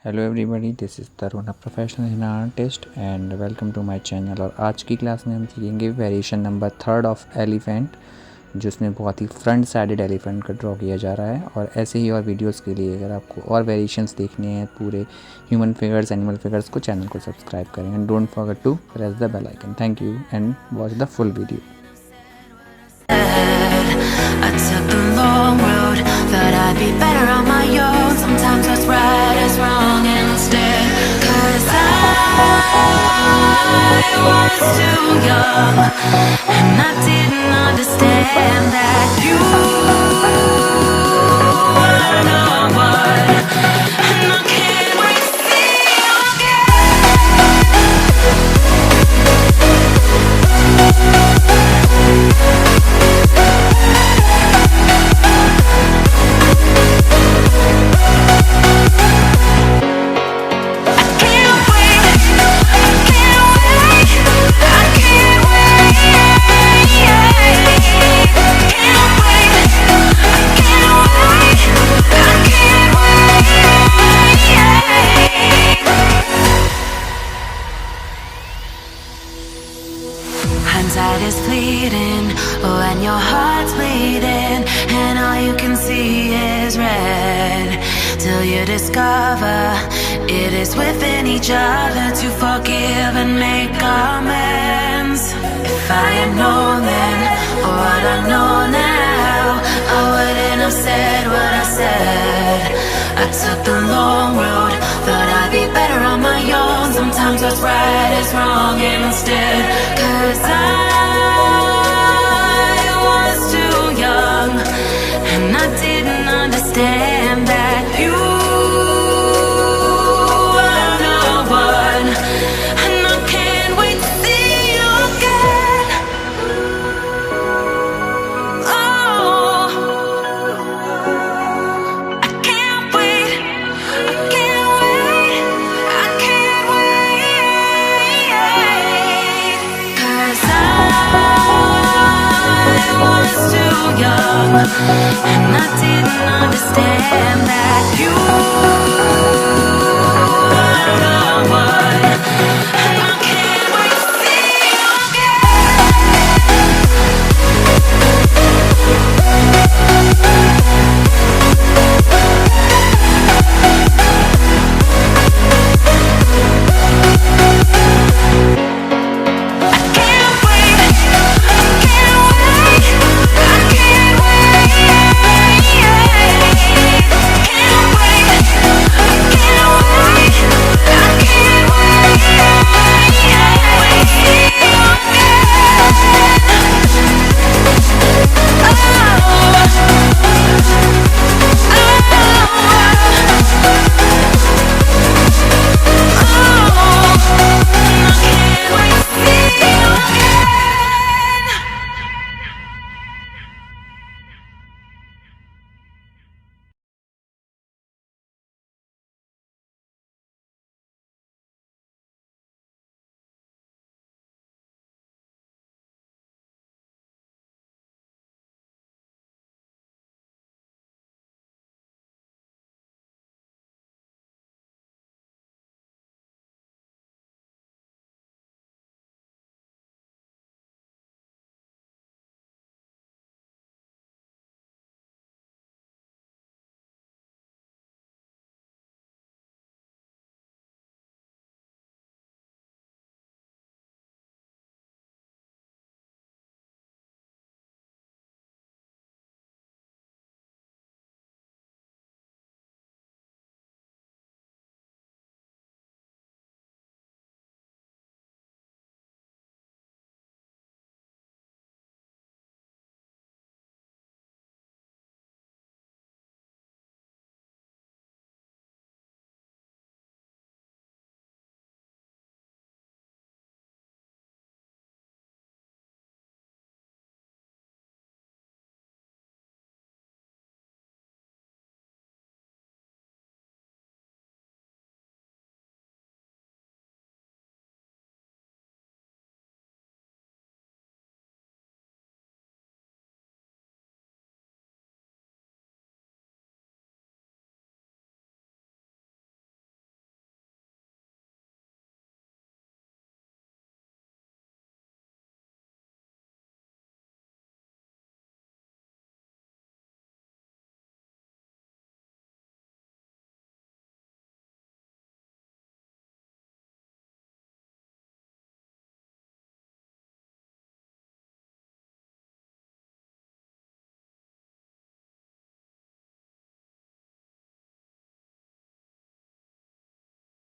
Hello everybody, this is tarun, a professional henna artist and welcome to my channel। और आज की class में हम सीखेंगे वेरिएशन नंबर 3 ऑफ एलिफेंट, जिसमें बहुत ही फ्रंट साइडेड एलिफेंट का ड्रॉ किया जा रहा है। और ऐसे ही और वीडियोस के लिए अगर आपको और वेरिएशंस देखने हैं पूरे ह्यूमन फिगर्स, एनिमल फिगर्स को, चैनल को सब्सक्राइब करें and don't forget to press the bell icon. Thank you and watch the full video. I took the long road, thought I'd be better on my own. Sometimes what's right is wrong instead. 'Cause I was too young, and I didn't understand that you were the one. And I can't wait to see you hindsight is fleeting when your heart's bleeding and all you can see is red, till you discover it is within each other to forgive and make amends. If I had known then what I know now, I wouldn't have said what I said. I took the long road, thought I'd be better on my own. Sometimes what's right is wrong instead. 'Cause I